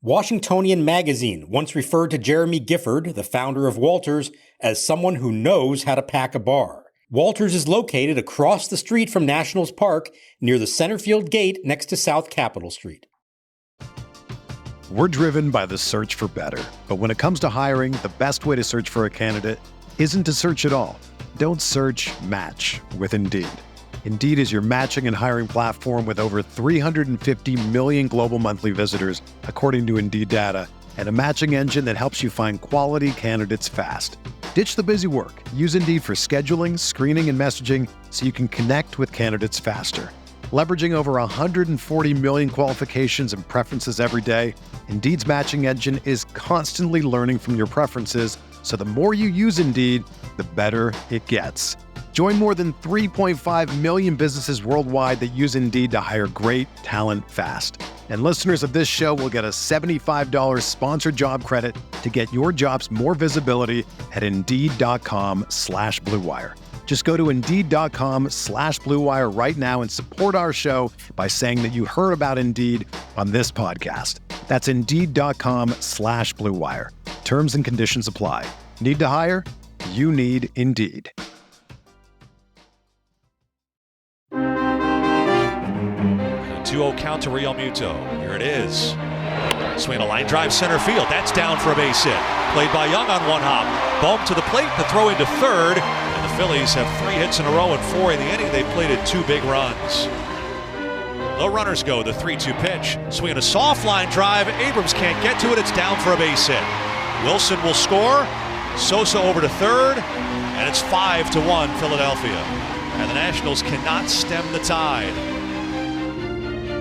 Washingtonian Magazine once referred to Jeremy Gifford, the founder of Walters, as someone who knows how to pack a bar. Walters is located across the street from Nationals Park near the center field gate next to South Capitol Street. We're driven by the search for better. But when it comes to hiring, the best way to search for a candidate isn't to search at all. Don't search, match with Indeed. Indeed is your matching and hiring platform with over 350 million global monthly visitors, according to Indeed data, and a matching engine that helps you find quality candidates fast. Ditch the busy work. Use Indeed for scheduling, screening, and messaging so you can connect with candidates faster. Leveraging over 140 million qualifications and preferences every day, Indeed's matching engine is constantly learning from your preferences, so the more you use Indeed, the better it gets. Join more than 3.5 million businesses worldwide that use Indeed to hire great talent fast. And listeners of this show will get a $75 sponsored job credit to get your jobs more visibility at Indeed.com/Blue Wire. Just go to Indeed.com/Blue Wire right now and support our show by saying that you heard about Indeed on this podcast. That's Indeed.com/Blue Wire. Terms and conditions apply. Need to hire? You need Indeed. 2-0 count to Real Muto. Here it is. Swing a line drive center field. That's down for a base hit. Played by Young on one hop. Bump to the plate. The throw into third. And the Phillies have 3 hits in a row and 4 in the inning. They plated 2 big runs. Low runners go. The 3-2 pitch. Swinging a soft line drive. Abrams can't get to it. It's down for a base hit. Wilson will score. Sosa over to third. And it's 5-1 Philadelphia. And the Nationals cannot stem the tide.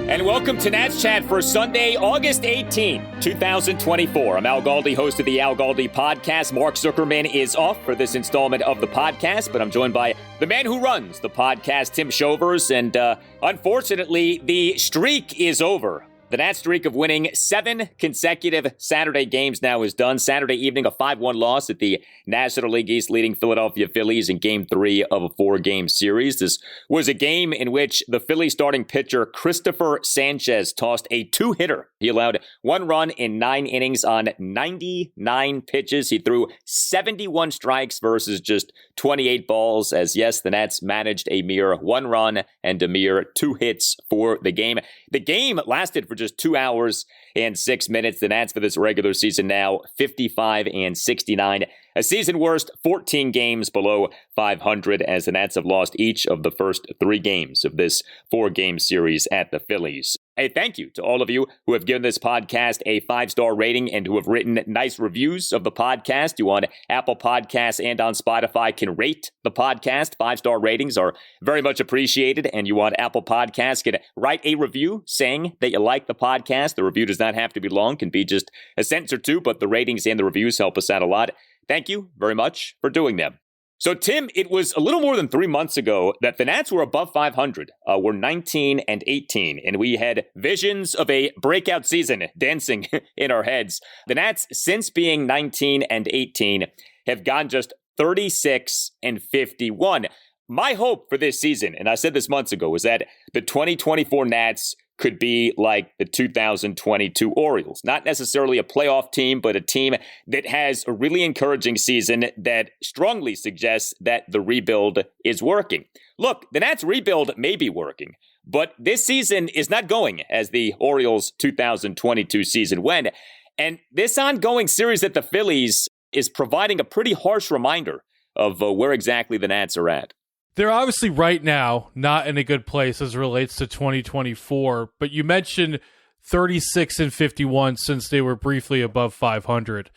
And welcome to Nats Chat for Sunday, August 18, 2024. I'm Al Galdi, host of the Al Galdi podcast. Mark Zuckerman is off for this installment of the podcast, but I'm joined by the man who runs the podcast, Tim Shovers. And unfortunately, the streak is over. The Nats streak of winning 7 consecutive Saturday games now is done. Saturday evening, a 5-1 loss at the National League East leading Philadelphia Phillies in Game 3 of a 4-game series. This was a game in which the Phillies starting pitcher Christopher Sanchez tossed a 2-hitter. He allowed 1 run in 9 innings on 99 pitches. He threw 71 strikes versus just 28 balls, as yes, the Nats managed a mere 1 run and a mere 2 hits for the game. The game lasted for just 2 hours and 6 minutes. The Nats for this regular season now 55-69. A season worst 14 games below 500 as the Nats have lost each of the first 3 games of this 4-game series at the Phillies. A thank you to all of you who have given this podcast a 5-star rating and who have written nice reviews of the podcast. You on Apple Podcasts and on Spotify can rate the podcast. 5-star ratings are very much appreciated. And you on Apple Podcasts can write a review saying that you like the podcast. The review does not have to be long, can be just a sentence or 2, but the ratings and the reviews help us out a lot. Thank you very much for doing them. So, Tim, it was a little more than 3 months ago that the Nats were above 500. We're 19-18, and we had visions of a breakout season dancing in our heads. The Nats, since being 19-18, have gone just 36-51. My hope for this season, and I said this months ago, was that the 2024 Nats could be like the 2022 Orioles. Not necessarily a playoff team, but a team that has a really encouraging season that strongly suggests that the rebuild is working. Look, the Nats rebuild may be working, but this season is not going as the Orioles 2022 season went. And this ongoing series at the Phillies is providing a pretty harsh reminder of where exactly the Nats are at. They're obviously right now not in a good place as it relates to 2024, but you mentioned 36-51 since they were briefly above 500.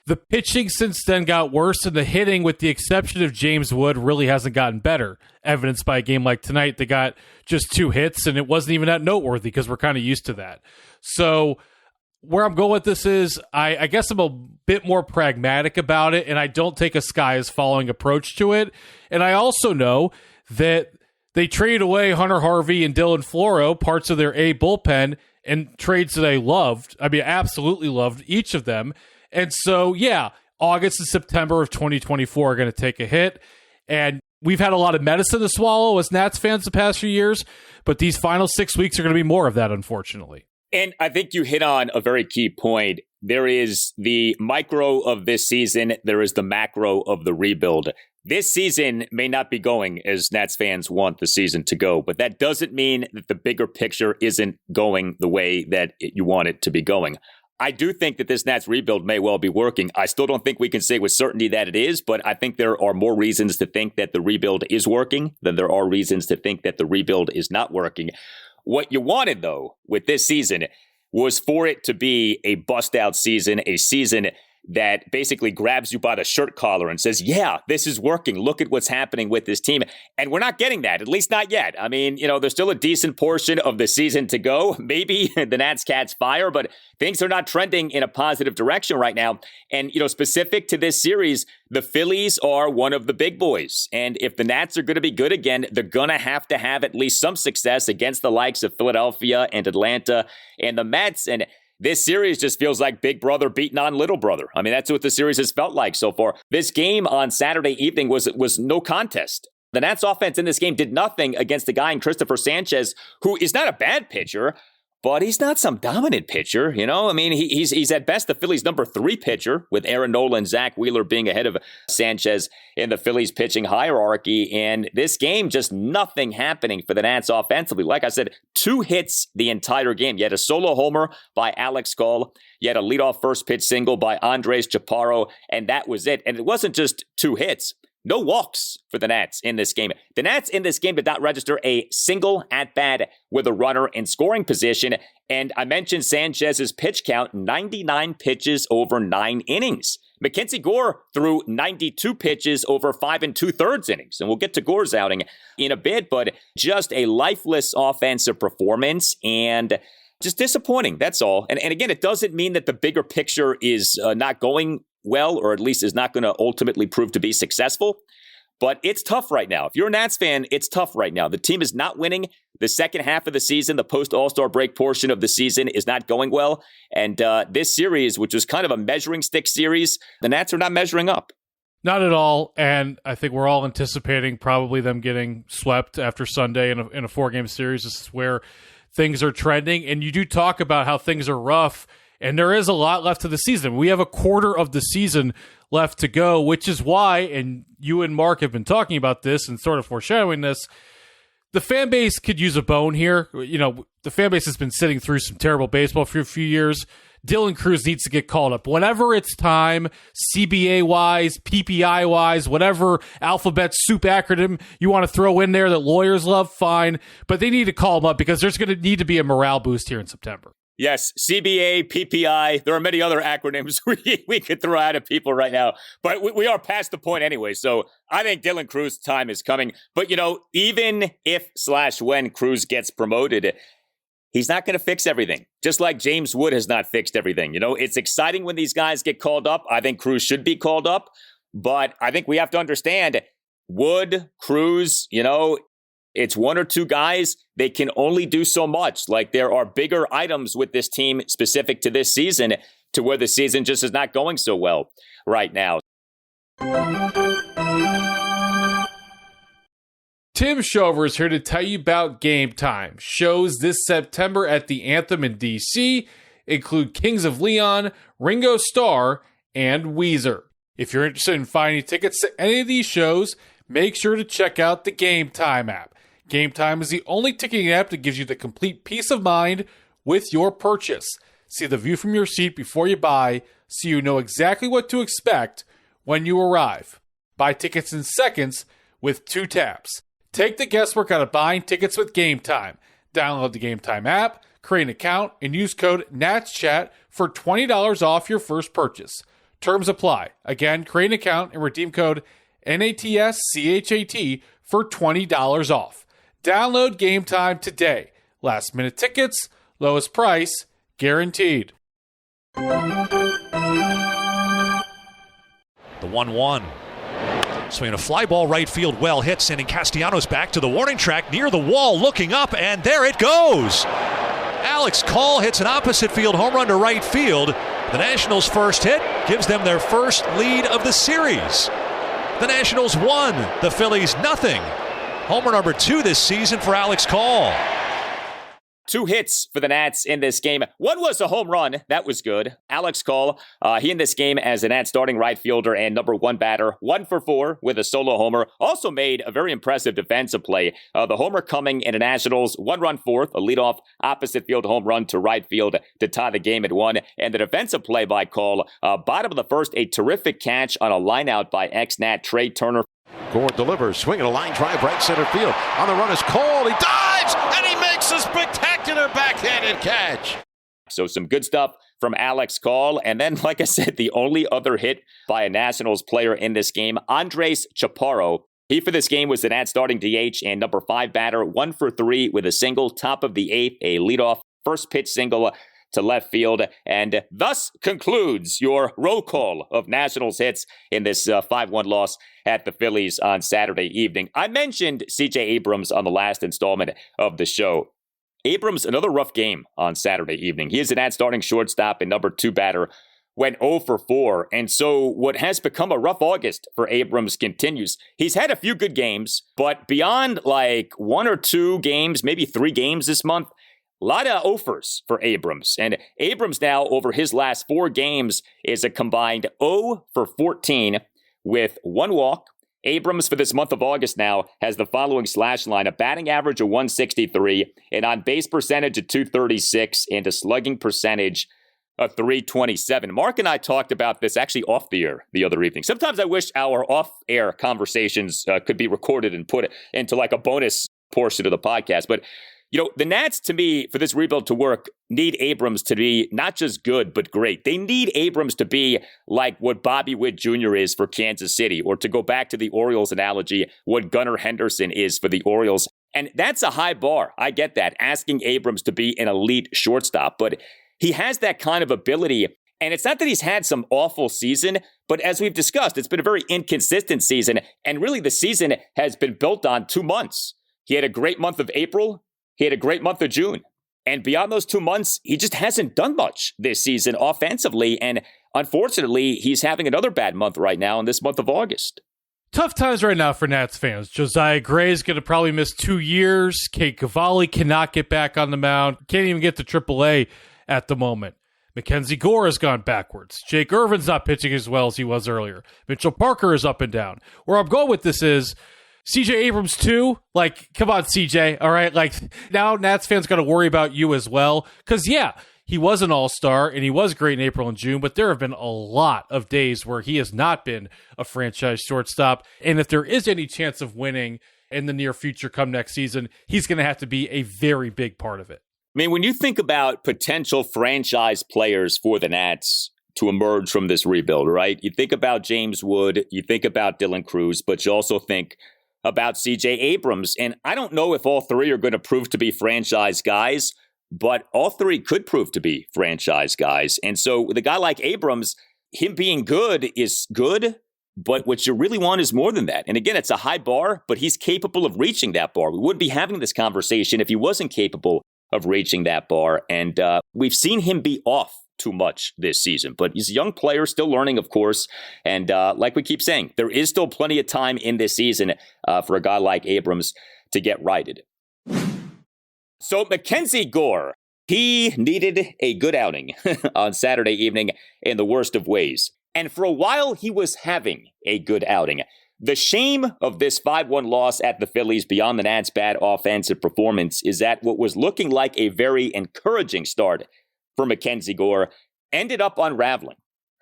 The pitching since then got worse, and the hitting, with the exception of James Wood, really hasn't gotten better, evidenced by a game like tonight. They got just 2 hits, and it wasn't even that noteworthy because we're kind of used to that. So where I'm going with this is I guess I'm a bit more pragmatic about it, and I don't take a sky-is-falling approach to it. And I also know that they traded away Hunter Harvey and Dylan Floro, parts of their A bullpen, and trades that I loved. I mean, absolutely loved each of them. And so, yeah, August and September of 2024 are going to take a hit. And we've had a lot of medicine to swallow as Nats fans the past few years, but these final 6 weeks are going to be more of that, unfortunately. And I think you hit on a very key point. There is the micro of this season. There is the macro of the rebuild. This season may not be going as Nats fans want the season to go, but that doesn't mean that the bigger picture isn't going the way that you want it to be going. I do think that this Nats rebuild may well be working. I still don't think we can say with certainty that it is, but I think there are more reasons to think that the rebuild is working than there are reasons to think that the rebuild is not working. What you wanted, though, with this season was for it to be a bust-out season, a season that basically grabs you by the shirt collar and says, yeah, this is working. Look at what's happening with this team. And we're not getting that, at least not yet. I mean, there's still a decent portion of the season to go. Maybe the Nats catch fire, but things are not trending in a positive direction right now. And, specific to this series, the Phillies are one of the big boys. And if the Nats are going to be good again, they're going to have at least some success against the likes of Philadelphia and Atlanta and the Mets. And this series just feels like big brother beating on little brother. I mean, that's what the series has felt like so far. This game on Saturday evening was no contest. The Nats offense in this game did nothing against a guy in Christopher Sanchez, who is not a bad pitcher, but he's not some dominant pitcher. I mean, he's at best the Phillies' number 3 pitcher, with Aaron Nola and Zach Wheeler being ahead of Sanchez in the Phillies pitching hierarchy. And this game, just nothing happening for the Nats offensively. Like I said, 2 hits the entire game. You had a solo homer by Alex Call. You had a leadoff first pitch single by Andres Chaparro, and that was it. And it wasn't just 2 hits. No walks for the Nats in this game. The Nats in this game did not register a single at-bat with a runner in scoring position. And I mentioned Sanchez's pitch count, 99 pitches over 9 innings. MacKenzie Gore threw 92 pitches over 5 2/3 innings. And we'll get to Gore's outing in a bit, but just a lifeless offensive performance and just disappointing. That's all. And again, it doesn't mean that the bigger picture is not going well, or at least is not going to ultimately prove to be successful. But it's tough right now. If you're a Nats fan, it's tough right now. The team is not winning. The second half of the season, the post-All-Star break portion of the season, is not going well. And this series, which was kind of a measuring stick series, the Nats are not measuring up. Not at all. And I think we're all anticipating probably them getting swept after Sunday in a 4-game series. This is where things are trending. And you do talk about how things are rough. And there is a lot left to the season. We have a quarter of the season left to go, which is why, and you and Mark have been talking about this and sort of foreshadowing this, the fan base could use a bone here. The fan base has been sitting through some terrible baseball for a few years. Dylan Cruz needs to get called up. Whenever it's time, CBA-wise, PPI-wise, whatever alphabet soup acronym you want to throw in there that lawyers love, fine. But they need to call him up because there's going to need to be a morale boost here in September. Yes, CBA, PPI, there are many other acronyms we could throw out at people right now. But we are past the point anyway, so I think Dylan Cruz's time is coming. But, even if/when Cruz gets promoted, he's not going to fix everything. Just like James Wood has not fixed everything. It's exciting when these guys get called up. I think Cruz should be called up. But I think we have to understand, Wood, Cruz, it's 1 or 2 guys. They can only do so much. Like, there are bigger items with this team specific to this season, to where the season just is not going so well right now. Tim Shover is here to tell you about Game Time. Shows this September at the Anthem in DC include Kings of Leon, Ringo Starr, and Weezer. If you're interested in finding tickets to any of these shows, make sure to check out the Game Time app. Game Time is the only ticketing app that gives you the complete peace of mind with your purchase. See the view from your seat before you buy, so you know exactly what to expect when you arrive. Buy tickets in seconds with 2 taps. Take the guesswork out of buying tickets with Game Time. Download the Game Time app, create an account, and use code NATSCHAT for $20 off your first purchase. Terms apply. Again, create an account and redeem code NATSCHAT for $20 off. Download Game Time today. Last minute tickets, lowest price, guaranteed. The 1-1. Swinging a fly ball right field, well hit, sending Castellanos back to the warning track near the wall, looking up, and there it goes. Alex Call hits an opposite field home run to right field. The Nationals' first hit gives them their first lead of the series. The Nationals won, the Phillies nothing. Homer number 2 this season for Alex Call. 2 hits for the Nats in this game. One was a home run. That was good. Alex Call, he in this game as a Nats starting right fielder and number 1 batter, 1 for 4 with a solo homer. Also made a very impressive defensive play. The homer coming in the Nationals, 1-run fourth, a leadoff opposite field home run to right field to tie the game at 1. And the defensive play by Call, bottom of the first, a terrific catch on a lineout by ex-Nat Trey Turner. Gore delivers, swinging a line drive right center field. On the run is Cole. He dives, and he makes a spectacular backhanded catch. So some good stuff from Alex Call. And then, like I said, the only other hit by a Nationals player in this game, Andres Chaparro. He for this game was the Nats starting DH and number 5 batter, 1 for 3 with a single, top of the 8th, a leadoff first pitch single to left field, and thus concludes your roll call of Nationals hits in this 5-1 loss at the Phillies on Saturday evening. I mentioned CJ Abrams on the last installment of the show. Abrams, another rough game on Saturday evening. He is the Nats starting shortstop and number 2 batter, went 0 for 4, and so what has become a rough August for Abrams continues. He's had a few good games, but beyond like 1 or 2 games, maybe 3 games this month, a lot of offers for Abrams. And Abrams now, over his last 4 games, is a combined 0 for 14 with 1 walk. Abrams for this month of August now has the following slash line: a batting average of 163, an on-base percentage of 236, and a slugging percentage of 327. Mark and I talked about this actually off the air the other evening. Sometimes I wish our off-air conversations could be recorded and put into like a bonus portion of the podcast. But you know, the Nats, to me, for this rebuild to work, need Abrams to be not just good, but great. They need Abrams to be like what Bobby Witt Jr. is for Kansas City, or to go back to the Orioles analogy, what Gunnar Henderson is for the Orioles. And that's a high bar. I get that, asking Abrams to be an elite shortstop. But he has that kind of ability. And it's not that he's had some awful season, but as we've discussed, it's been a very inconsistent season. And really, the season has been built on 2 months. He had a great month of April. He had a great month of June. And beyond those 2 months, he just hasn't done much this season offensively. And unfortunately, he's having another bad month right now in this month of August. Tough times right now for Nats fans. Josiah Gray is going to probably miss 2 years. Kate Cavalli cannot get back on the mound. Can't even get to AAA at the moment. MacKenzie Gore has gone backwards. Jake Irvin's not pitching as well as he was earlier. Mitchell Parker is up and down. Where I'm going with this is CJ Abrams too. Like, come on, CJ. All right. Like, now Nats fans got to worry about you as well. Because, yeah, he was an all-star and he was great in April and June, but there have been a lot of days where he has not been a franchise shortstop. And if there is any chance of winning in the near future come next season, he's going to have to be a very big part of it. I mean, when you think about potential franchise players for the Nats to emerge from this rebuild, right? You think about James Wood, you think about Dylan Cruz, but you also think about CJ Abrams. And I don't know if all 3 are going to prove to be franchise guys, but all 3 could prove to be franchise guys. And so with a guy like Abrams, him being good is good, but what you really want is more than that. And again, it's a high bar, but he's capable of reaching that bar. We wouldn't be having this conversation if he wasn't capable of reaching that bar. And we've seen him be off too much this season, but he's a young player, still learning, of course. And like we keep saying, there is still plenty of time in this season for a guy like Abrams to get righted. So MacKenzie Gore, he needed a good outing on Saturday evening in the worst of ways. And for a while, he was having a good outing. The shame of this 5-1 loss at the Phillies, beyond the Nats' bad offensive performance, is that what was looking like a very encouraging start for MacKenzie Gore ended up unraveling.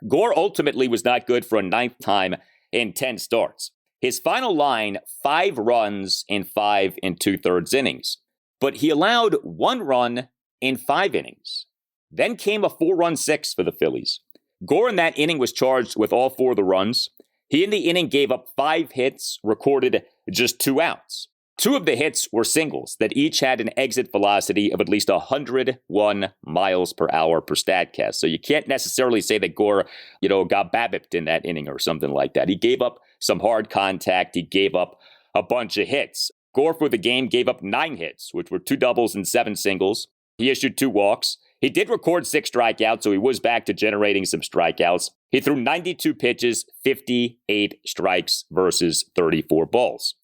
Gore ultimately was not good for a 9th time in 10 starts. His final line, 5 runs in 5 2/3 innings. But he allowed 1 run in 5 innings. Then came a 4-run 6 for the Phillies. Gore in that inning was charged with all 4 of the runs. He in the inning gave up 5 hits, recorded just 2 outs. 2 of the hits were singles that each had an exit velocity of at least 101 miles per hour per Statcast. So you can't necessarily say that Gore, got BABIP'd in that inning or something like that. He gave up some hard contact. He gave up a bunch of hits. Gore for the game gave up 9 hits, which were 2 doubles and 7 singles. He issued 2 walks. He did record 6 strikeouts, so he was back to generating some strikeouts. He threw 92 pitches, 58 strikes versus 34 balls.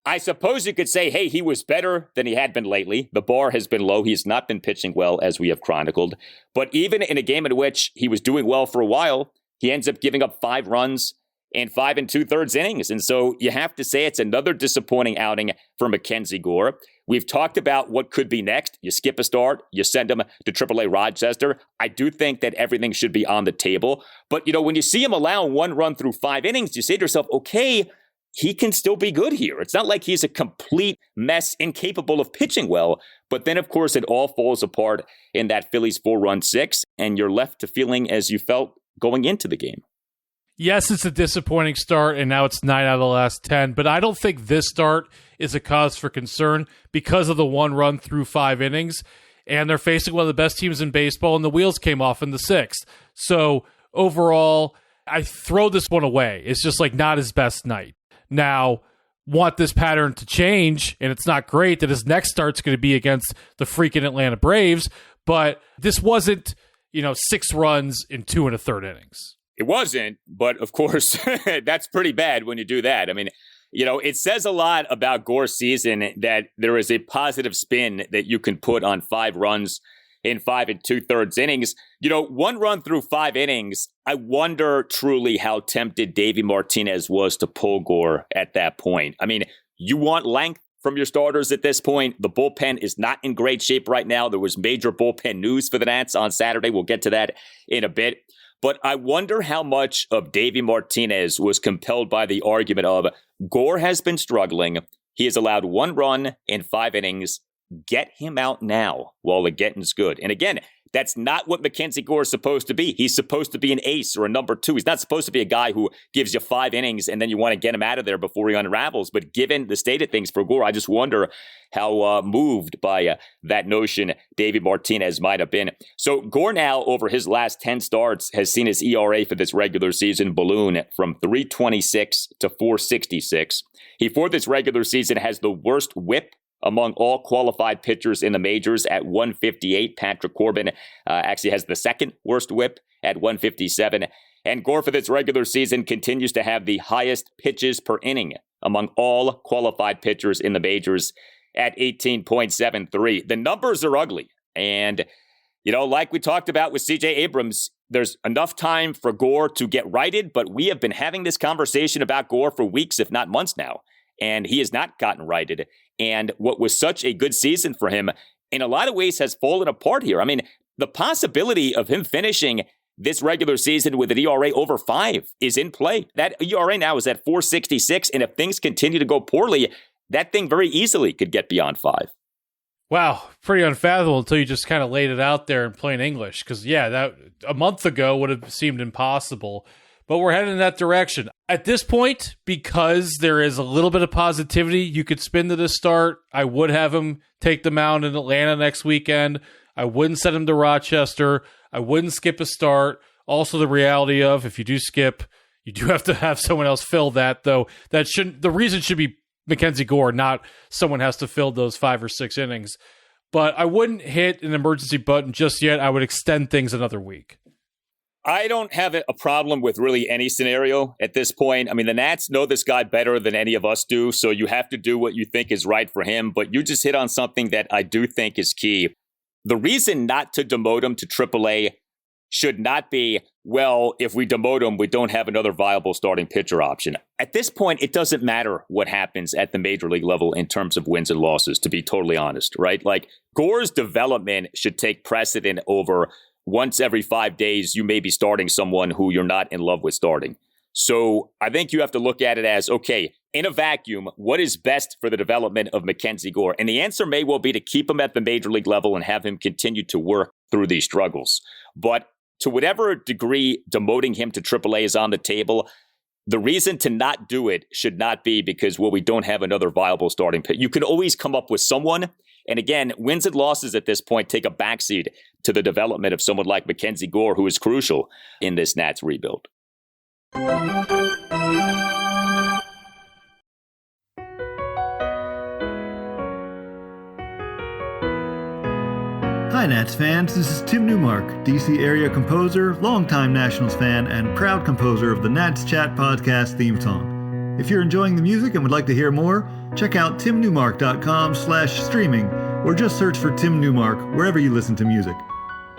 I suppose you could say, hey, he was better than he had been lately. The bar has been low. He's not been pitching well, as we have chronicled. But even in a game in which he was doing well for a while, he ends up giving up 5 runs in 5 2/3 innings. And so you have to say it's another disappointing outing for MacKenzie Gore. We've talked about what could be next. You skip a start, you send him to AAA Rochester. I do think that everything should be on the table. But, when you see him allow 1 run through 5 innings, you say to yourself, okay, he can still be good here. It's not like he's a complete mess, incapable of pitching well. But then, of course, it all falls apart in that Phillies 4-run 6, and you're left to feeling as you felt going into the game. Yes, it's a disappointing start, and now it's 9 out of the last 10, but I don't think this start is a cause for concern because of the 1 run through 5 innings, and they're facing one of the best teams in baseball, and the wheels came off in the 6th. So overall, I throw this one away. It's just like not his best night. Now, want this pattern to change, and it's not great that his next start's going to be against the freaking Atlanta Braves, but this wasn't, 6 runs in 2 1/3 innings. It wasn't, but of course, that's pretty bad when you do that. I mean, it says a lot about Gore's season that there is a positive spin that you can put on 5 runs in 5 2/3 innings. 1 run through 5 innings, I wonder truly how tempted Davey Martinez was to pull Gore at that point. I mean, you want length from your starters at this point. The bullpen is not in great shape right now. There was major bullpen news for the Nats on Saturday. We'll get to that in a bit. But I wonder how much of Davey Martinez was compelled by the argument of Gore has been struggling. He has allowed 1 run in 5 innings. Get him out now while the getting's good. And again, that's not what MacKenzie Gore is supposed to be. He's supposed to be an ace or a number 2. He's not supposed to be a guy who gives you 5 innings and then you want to get him out of there before he unravels. But given the state of things for Gore, I just wonder how moved by that notion Davey Martinez might have been. So Gore now, over his last 10 starts, has seen his ERA for this regular season balloon from 3.26 to 4.66. He, for this regular season, has the worst whip among all qualified pitchers in the majors at 158. Patrick Corbin actually has the second worst whip at 157. And Gore for this regular season continues to have the highest pitches per inning among all qualified pitchers in the majors at 18.73. The numbers are ugly. And, like we talked about with CJ Abrams, there's enough time for Gore to get righted, but we have been having this conversation about Gore for weeks, if not months now. And he has not gotten righted. And what was such a good season for him, in a lot of ways, has fallen apart here. I mean, the possibility of him finishing this regular season with an ERA over 5 is in play. That ERA now is at 4.66, and if things continue to go poorly, that thing very easily could get beyond 5. Wow, pretty unfathomable until you just kind of laid it out there in plain English. Because, that a month ago would have seemed impossible. But we're heading in that direction. At this point, because there is a little bit of positivity you could spin to this start, I would have him take the mound in Atlanta next weekend. I wouldn't send him to Rochester. I wouldn't skip a start. Also, the reality of if you do skip, you do have to have someone else fill that, though. The reason should be MacKenzie Gore, not someone has to fill those 5 or 6 innings. But I wouldn't hit an emergency button just yet. I would extend things another week. I don't have a problem with really any scenario at this point. I mean, the Nats know this guy better than any of us do, so you have to do what you think is right for him. But you just hit on something that I do think is key. The reason not to demote him to AAA should not be, well, if we demote him, we don't have another viable starting pitcher option. At this point, it doesn't matter what happens at the major league level in terms of wins and losses, to be totally honest, right? Like, Gore's development should take precedent over once every 5 days, you may be starting someone who you're not in love with starting. So I think you have to look at it as, okay, in a vacuum, what is best for the development of MacKenzie Gore? And the answer may well be to keep him at the major league level and have him continue to work through these struggles. But to whatever degree demoting him to AAA is on the table, the reason to not do it should not be because, well, we don't have another viable starting pitcher. You can always come up with someone. And again, wins and losses at this point take a backseat to the development of someone like MacKenzie Gore, who is crucial in this Nats rebuild. Hi Nats fans, this is Tim Newmark, DC area composer, longtime Nationals fan, and proud composer of the Nats Chat podcast theme song. If you're enjoying the music and would like to hear more, check out timnewmark.com/streaming or just search for Tim Newmark wherever you listen to music.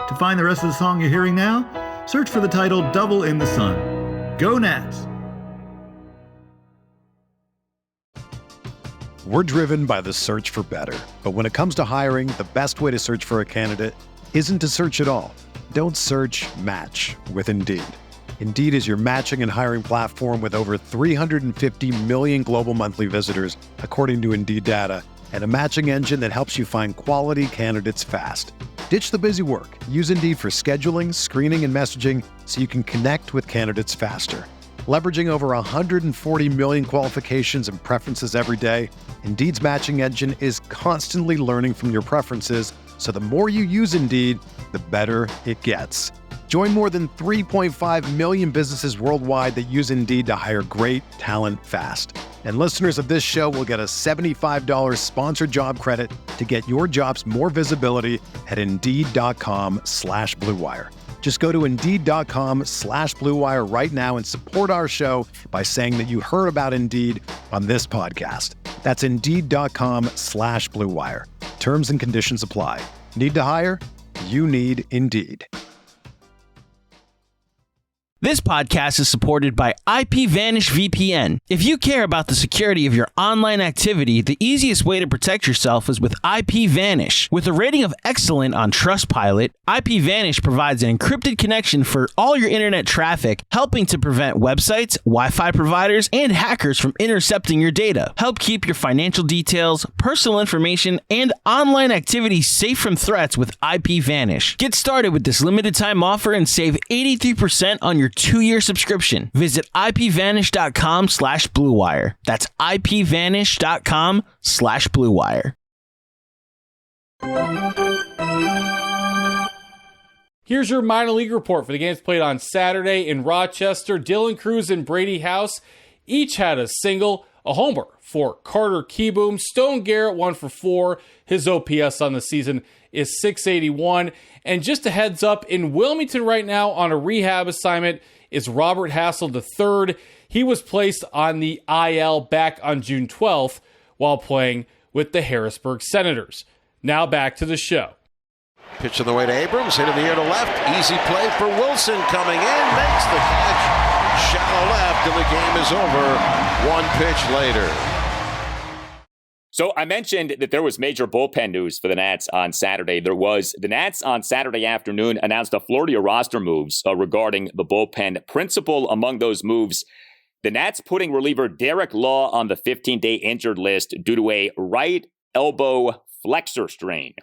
To find the rest of the song you're hearing now, search for the title Double in the Sun. Go Nats! We're driven by the search for better. But when it comes to hiring, the best way to search for a candidate isn't to search at all. Don't search, match with Indeed. Indeed is your matching and hiring platform with over 350 million global monthly visitors, according to Indeed data, and a matching engine that helps you find quality candidates fast. Ditch the busy work. Use Indeed for scheduling, screening, and messaging so you can connect with candidates faster. Leveraging over 140 million qualifications and preferences every day, Indeed's matching engine is constantly learning from your preferences, so the more you use Indeed, the better it gets. Join more than 3.5 million businesses worldwide that use Indeed to hire great talent fast. And listeners of this show will get a $75 sponsored job credit to get your jobs more visibility at Indeed.com/Blue Wire. Just go to Indeed.com/Blue Wire right now and support our show by saying that you heard about Indeed on this podcast. That's Indeed.com/Blue Wire. Terms and conditions apply. Need to hire? You need Indeed. This podcast is supported by IPVanish VPN. If you care about the security of your online activity, the easiest way to protect yourself is with IPVanish. With a rating of excellent on Trustpilot, IPVanish provides an encrypted connection for all your internet traffic, helping to prevent websites, Wi-Fi providers, and hackers from intercepting your data. Help keep your financial details, personal information, and online activity safe from threats with IPVanish. Get started with this limited time offer and save 83% on your 2-year subscription. Visit IPVanish.com/Blue Wire. That's IPVanish.com/Blue Wire. Here's your minor league report for the games played on Saturday in Rochester. Dylan Cruz and Brady House each had a single, a homer for Carter Keyboom. Stone Garrett 1 for 4. His OPS on the season is .681. And just a heads up, in Wilmington right now on a rehab assignment is Robert Hassel III. He was placed on the IL back on June 12th while playing with the Harrisburg Senators. Now back to the show. Pitch on the way to Abrams, hit in the air to left. Easy play for Wilson coming in, makes the catch. Shallow left, and the game is over. One pitch later. So I mentioned that there was major bullpen news for the Nats on Saturday. The Nats on Saturday afternoon announced a flurry of roster moves regarding the bullpen. Principal among those moves, the Nats putting reliever Derek Law on the 15-day injured list due to a right elbow flexor strain.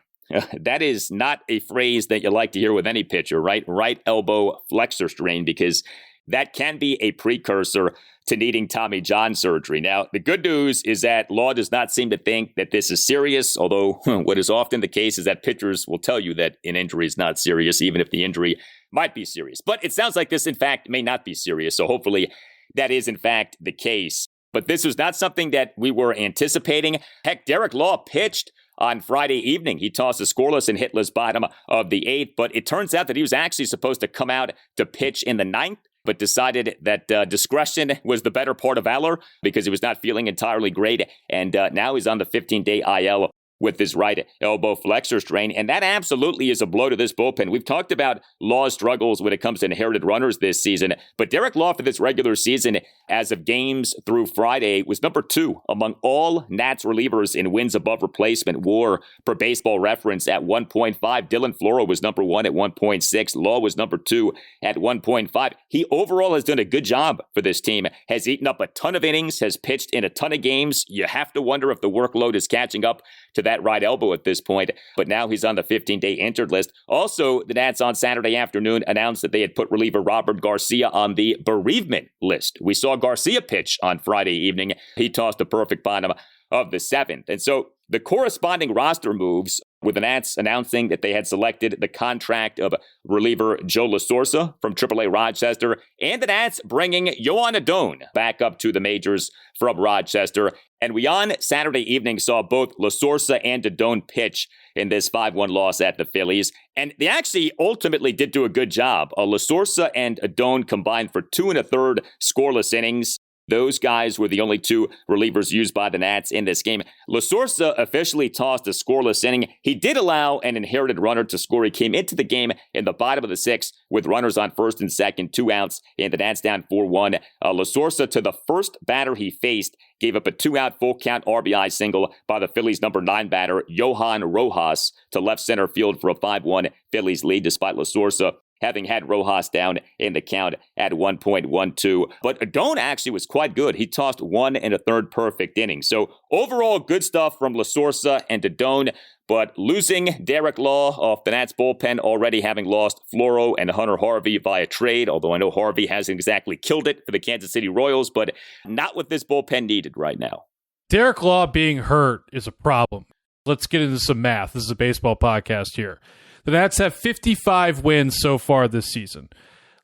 That is not a phrase that you like to hear with any pitcher, right? Right elbow flexor strain, because that can be a precursor to needing Tommy John surgery. Now, the good news is that Law does not seem to think that this is serious, although what is often the case is that pitchers will tell you that an injury is not serious, even if the injury might be serious. But it sounds like this, in fact, may not be serious, so hopefully that is, in fact, the case. But this was not something that we were anticipating. Heck, Derek Law pitched on Friday evening. He tossed a scoreless and hitless bottom of the 8th, but it turns out that he was actually supposed to come out to pitch in the 9th, but decided that discretion was the better part of valor because he was not feeling entirely great. And now he's on the 15-day IL with his right elbow flexor strain. And that absolutely is a blow to this bullpen. We've talked about Law's struggles when it comes to inherited runners this season, but Derek Law for this regular season, as of games through Friday, was number 2 among all Nats relievers in wins above replacement WAR per Baseball Reference at 1.5. Dylan Floro was number 1 at 1.6. Law was number 2 at 1.5. He overall has done a good job for this team, has eaten up a ton of innings, has pitched in a ton of games. You have to wonder if the workload is catching up to that right elbow at this point, but now he's on the 15-day injured list. Also, the Nats on Saturday afternoon announced that they had put reliever Robert Garcia on the bereavement list. We saw Garcia pitch on Friday evening. He tossed a perfect bottom of the 7th. And so the corresponding roster moves, with the Nats announcing that they had selected the contract of reliever Joe LaSorsa from AAA Rochester, and the Nats bringing Yohan Adon back up to the majors from Rochester. And we on Saturday evening saw both LaSorsa and Adon pitch in this 5-1 loss at the Phillies. And they actually ultimately did do a good job. LaSorsa and Adon combined for 2 1/3 scoreless innings. Those guys were the only two relievers used by the Nats in this game. La Sorsa officially tossed a scoreless inning. He did allow an inherited runner to score. He came into the game in the bottom of the sixth with runners on first and second, 2 outs, and the Nats down 4-1. La Sorsa, to the first batter he faced, gave up a 2-out full count RBI single by the Phillies' number 9 batter, Johan Rojas, to left center field for a 5-1 Phillies lead, despite La Sorsa having had Rojas down in the count at 1.12. But Adone actually was quite good. He tossed 1 1/3 perfect innings. So overall, good stuff from La Sorsa and Adone. But losing Derek Law off the Nats bullpen, already having lost Floro and Hunter Harvey via trade, although I know Harvey hasn't exactly killed it for the Kansas City Royals, but not what this bullpen needed right now. Derek Law being hurt is a problem. Let's get into some math. This is a baseball podcast here. The Nats have 55 wins so far this season.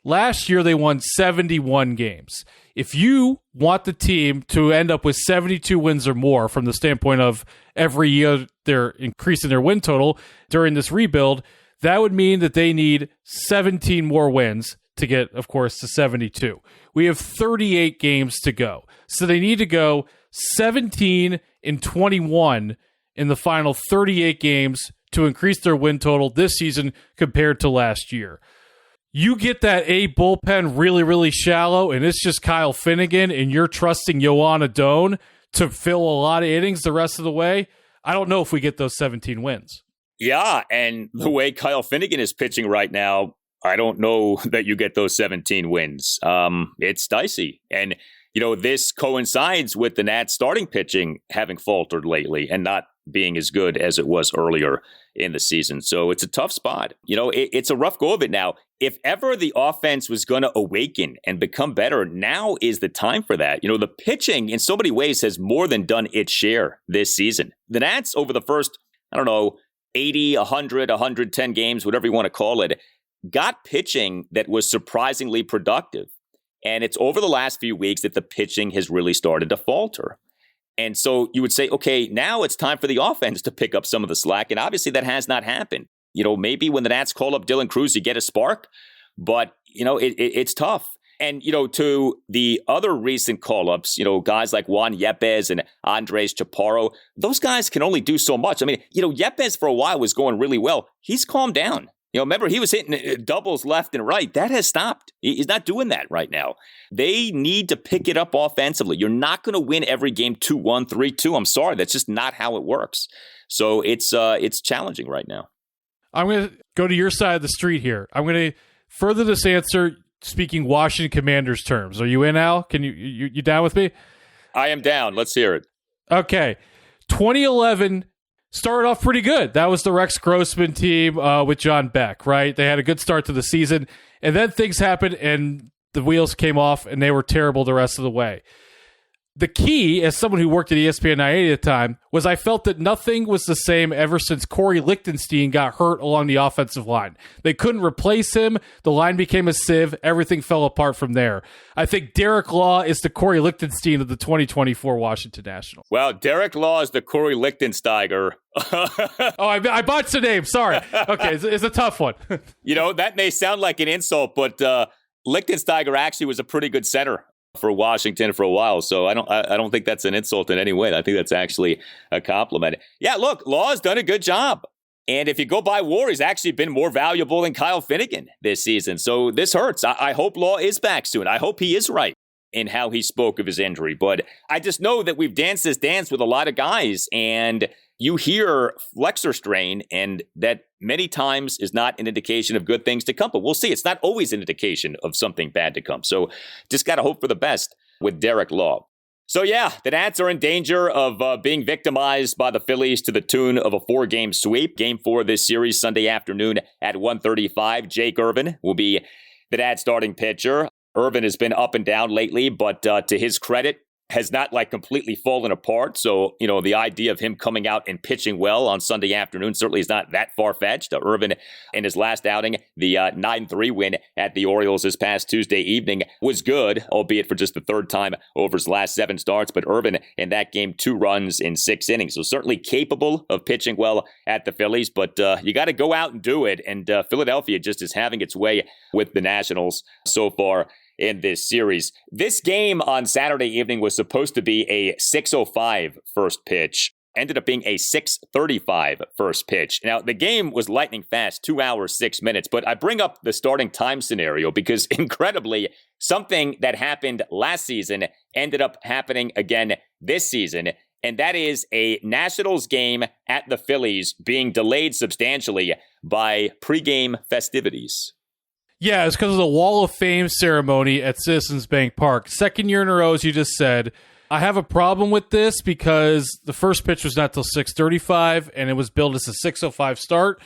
Last year, they won 71 games. If you want the team to end up with 72 wins or more from the standpoint of every year they're increasing their win total during this rebuild, that would mean that they need 17 more wins to get, of course, to 72. We have 38 games to go. So they need to go 17-21 in the final 38 games to increase their win total this season compared to last year. You get that A bullpen really, really shallow, and it's just Kyle Finnegan, and you're trusting Yohan Adone to fill a lot of innings the rest of the way. I don't know if we get those 17 wins. Yeah, and the way Kyle Finnegan is pitching right now, I don't know that you get those 17 wins. It's dicey. And, this coincides with the Nats starting pitching having faltered lately and not being as good as it was earlier in the season. So it's a tough spot. It's a rough go of it now. If ever the offense was going to awaken and become better, now is the time for that. The pitching in so many ways has more than done its share this season. The Nats over the first, 80, 100, 110 games, whatever you want to call it, got pitching that was surprisingly productive. And it's over the last few weeks that the pitching has really started to falter. And so you would say, okay, now it's time for the offense to pick up some of the slack. And obviously that has not happened. Maybe when the Nats call up Dylan Cruz, you get a spark, but it's tough. And, to the other recent call-ups, guys like Juan Yepez and Andres Chaparro, those guys can only do so much. I mean, Yepez for a while was going really well. He's calmed down. Remember, he was hitting doubles left and right. That has stopped. He's not doing that right now. They need to pick it up offensively. You're not going to win every game 2-1, 3-2. I'm sorry. That's just not how it works. So it's challenging right now. I'm going to go to your side of the street here. I'm going to further this answer speaking Washington Commanders terms. Are you in, Al? Can you down with me? I am down. Let's hear it. Okay. 2011 started off pretty good. That was the Rex Grossman team with John Beck, right? They had a good start to the season, and then things happened, and the wheels came off, and they were terrible the rest of the way. The key, as someone who worked at ESPN 980 at the time, was I felt that nothing was the same ever since Corey Lichtenstein got hurt along the offensive line. They couldn't replace him. The line became a sieve. Everything fell apart from there. I think Derek Law is the Corey Lichtenstein of the 2024 Washington Nationals. Well, Derek Law is the Corey Lichtensteiger. I botched the name. Sorry. Okay, it's a tough one. That may sound like an insult, but Lichtensteiger actually was a pretty good center for Washington for a while. So I don't think that's an insult in any way. I think that's actually a compliment. Yeah, look, Law's done a good job. And if you go by WAR, he's actually been more valuable than Kyle Finnegan this season. So this hurts. I hope Law is back soon. I hope he is right in how he spoke of his injury. But I just know that we've danced this dance with a lot of guys, and you hear flexor strain, and that many times is not an indication of good things to come. But we'll see. It's not always an indication of something bad to come. So just got to hope for the best with Derek Law. So yeah, the Nats are in danger of being victimized by the Phillies to the tune of a 4-game sweep. Game 4 of this series, Sunday afternoon at 1:35. Jake Irvin will be the Nats starting pitcher. Irvin has been up and down lately, but to his credit, has not completely fallen apart. So, the idea of him coming out and pitching well on Sunday afternoon certainly is not that far-fetched. Irvin, in his last outing, the 9-3 win at the Orioles this past Tuesday evening was good, albeit for just the third time over his last 7 starts. But Irvin, in that game, 2 runs in 6 innings. So certainly capable of pitching well at the Phillies, but you got to go out and do it. And Philadelphia just is having its way with the Nationals so far in this series. This game on Saturday evening was supposed to be a 6:05 first pitch. Ended up being a 6:35 first pitch. Now, the game was lightning fast, 2 hours, 6 minutes, but I bring up the starting time scenario because, incredibly, something that happened last season ended up happening again this season, and that is a Nationals game at the Phillies being delayed substantially by pregame festivities. Yeah, it's because of the Wall of Fame ceremony at Citizens Bank Park. Second year in a row, as you just said. I have a problem with this because the first pitch was not till 6:35 and it was billed as a 6:05 start.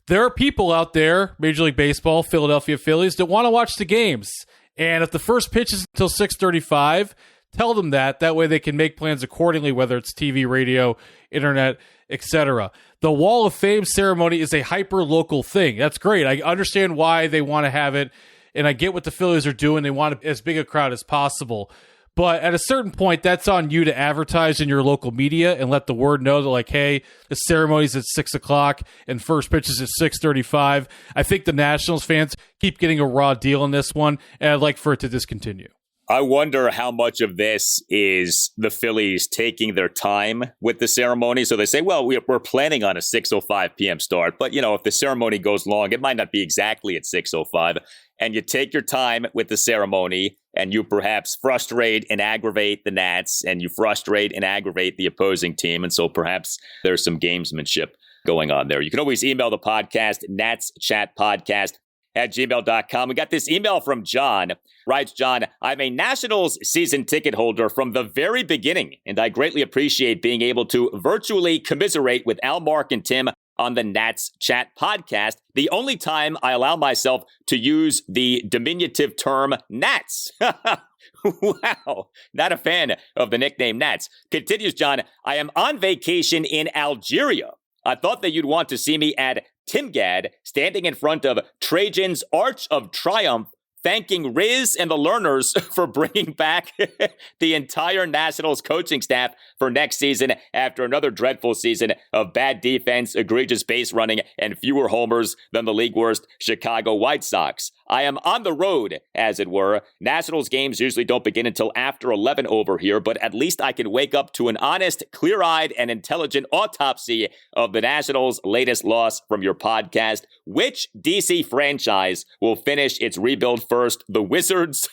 There are people out there, Major League Baseball, Philadelphia Phillies, that want to watch the games. And if the first pitch is until 6:35, tell them that. That way they can make plans accordingly, whether it's TV, radio, internet, etc. The Wall of Fame ceremony is a hyper-local thing. That's great. I understand why they want to have it, and I get what the Phillies are doing. They want as big a crowd as possible. But at a certain point, that's on you to advertise in your local media and let the word know that, like, hey, the ceremony's at 6 o'clock and first pitch is at 6:35. I think the Nationals fans keep getting a raw deal in this one, and I'd like for it to discontinue. I wonder how much of this is the Phillies taking their time with the ceremony. So they say, well, we're planning on a 6:05 p.m. start. But, if the ceremony goes long, it might not be exactly at 6:05. And you take your time with the ceremony and you perhaps frustrate and aggravate the Nats and you frustrate and aggravate the opposing team. And so perhaps there's some gamesmanship going on there. You can always email the podcast, natschatpodcast@gmail.com. We got this email from John. Writes John, I'm a Nationals season ticket holder from the very beginning, and I greatly appreciate being able to virtually commiserate with Al, Mark, and Tim on the Nats Chat podcast, the only time I allow myself to use the diminutive term Nats. Wow, not a fan of the nickname Nats. Continues John, I am on vacation in Algeria. I thought that you'd want to see me at Timgad, standing in front of Trajan's Arch of Triumph, thanking Riz and the learners for bringing back the entire Nationals coaching staff for next season after another dreadful season of bad defense, egregious base running, and fewer homers than the league worst Chicago White Sox. I am on the road, as it were. Nationals games usually don't begin until after 11 over here, but at least I can wake up to an honest, clear-eyed, and intelligent autopsy of the Nationals' latest loss from your podcast. Which DC franchise will finish its rebuild first, the Wizards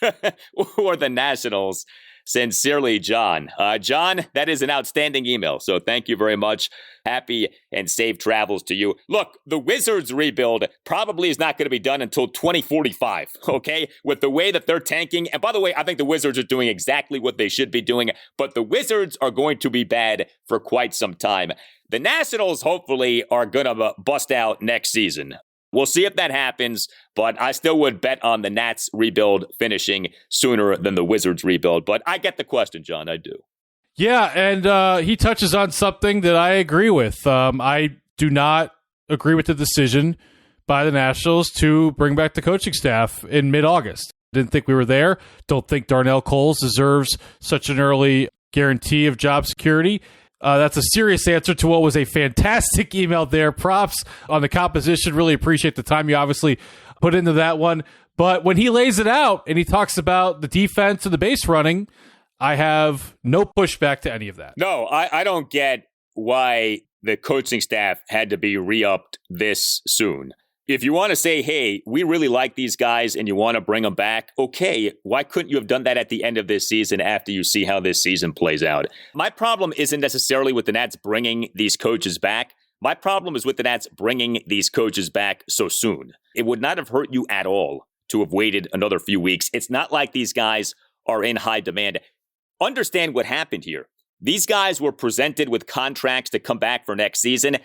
or the Nationals? Sincerely, John. John, that is an outstanding email, so thank you very much. Happy and safe travels to you. Look, the Wizards rebuild probably is not going to be done until 2045, okay? With the way that they're tanking. And by the way, I think the Wizards are doing exactly what they should be doing, but the Wizards are going to be bad for quite some time. The Nationals, hopefully, are going to bust out next season. We'll see if that happens, but I still would bet on the Nats rebuild finishing sooner than the Wizards rebuild. But I get the question, John. I do. Yeah, and he touches on something that I agree with. I do not agree with the decision by the Nationals to bring back the coaching staff in mid-August. Didn't think we were there. Don't think Darnell Coles deserves such an early guarantee of job security. That's a serious answer to what was a fantastic email there. Props on the composition. Really appreciate the time you obviously put into that one. But when he lays it out and he talks about the defense and the base running, I have no pushback to any of that. No, I don't get why the coaching staff had to be re-upped this soon. If you want to say, hey, we really like these guys and you want to bring them back, okay, why couldn't you have done that at the end of this season after you see how this season plays out? My problem isn't necessarily with the Nats bringing these coaches back. My problem is with the Nats bringing these coaches back so soon. It would not have hurt you at all to have waited another few weeks. It's not like these guys are in high demand. Understand what happened here. These guys were presented with contracts to come back for next season,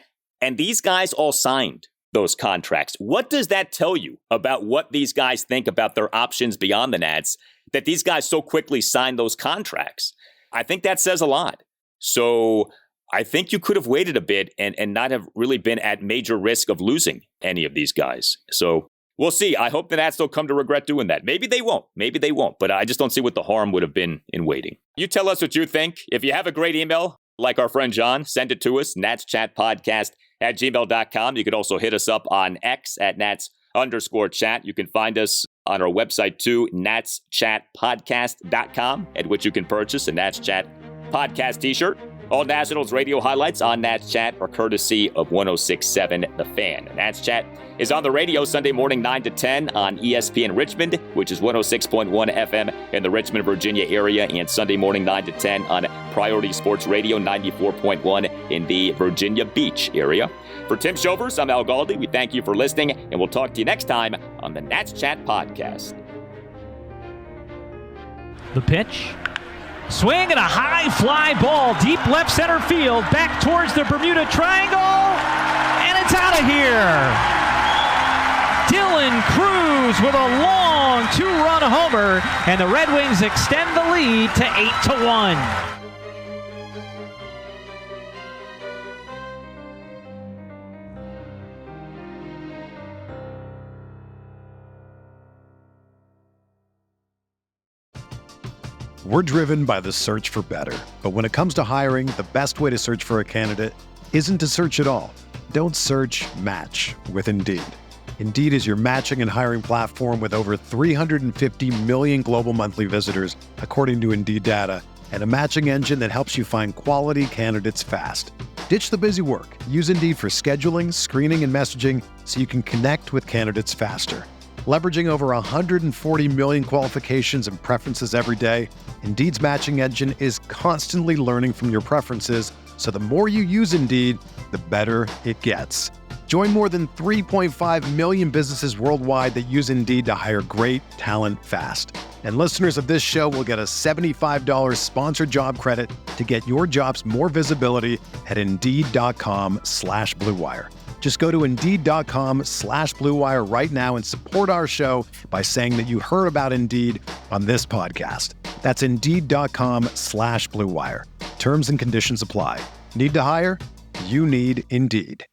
and these guys all signed those contracts. What does that tell you about what these guys think about their options beyond the Nats, that these guys so quickly signed those contracts? I think that says a lot. So I think you could have waited a bit and not have really been at major risk of losing any of these guys. So we'll see. I hope the Nats don't come to regret doing that. Maybe they won't. But I just don't see what the harm would have been in waiting. You tell us what you think. If you have a great email, like our friend John, send it to us, natschatpodcast@gmail.com. You could also hit us up on X at _chat. You can find us on our website too, natschatpodcast.com, at which you can purchase a Nats Chat podcast t-shirt. All Nationals radio highlights on Nats Chat are courtesy of 106.7 The Fan. Nats Chat is on the radio Sunday morning 9 to 10 on ESPN Richmond, which is 106.1 FM in the Richmond, Virginia area, and Sunday morning 9 to 10 on Priority Sports Radio 94.1 in the Virginia Beach area. For Tim Shovers, I'm Al Galdi. We thank you for listening, and we'll talk to you next time on the Nats Chat Podcast. The pitch. Swing and a high fly ball, deep left center field, back towards the Bermuda Triangle, and it's out of here. Dylan Cruz with a long 2-run homer, and the Red Wings extend the lead to 8-1. We're driven by the search for better. But when it comes to hiring, the best way to search for a candidate isn't to search at all. Don't search, match with Indeed. Indeed is your matching and hiring platform with over 350 million global monthly visitors, according to Indeed data, and a matching engine that helps you find quality candidates fast. Ditch the busy work. Use Indeed for scheduling, screening, and messaging so you can connect with candidates faster. Leveraging over 140 million qualifications and preferences every day, Indeed's matching engine is constantly learning from your preferences, so the more you use Indeed, the better it gets. Join more than 3.5 million businesses worldwide that use Indeed to hire great talent fast. And listeners of this show will get a $75 sponsored job credit to get your jobs more visibility at Indeed.com/Blue Wire. Just go to Indeed.com/Blue Wire right now and support our show by saying that you heard about Indeed on this podcast. That's Indeed.com/Blue Wire. Terms and conditions apply. Need to hire? You need Indeed.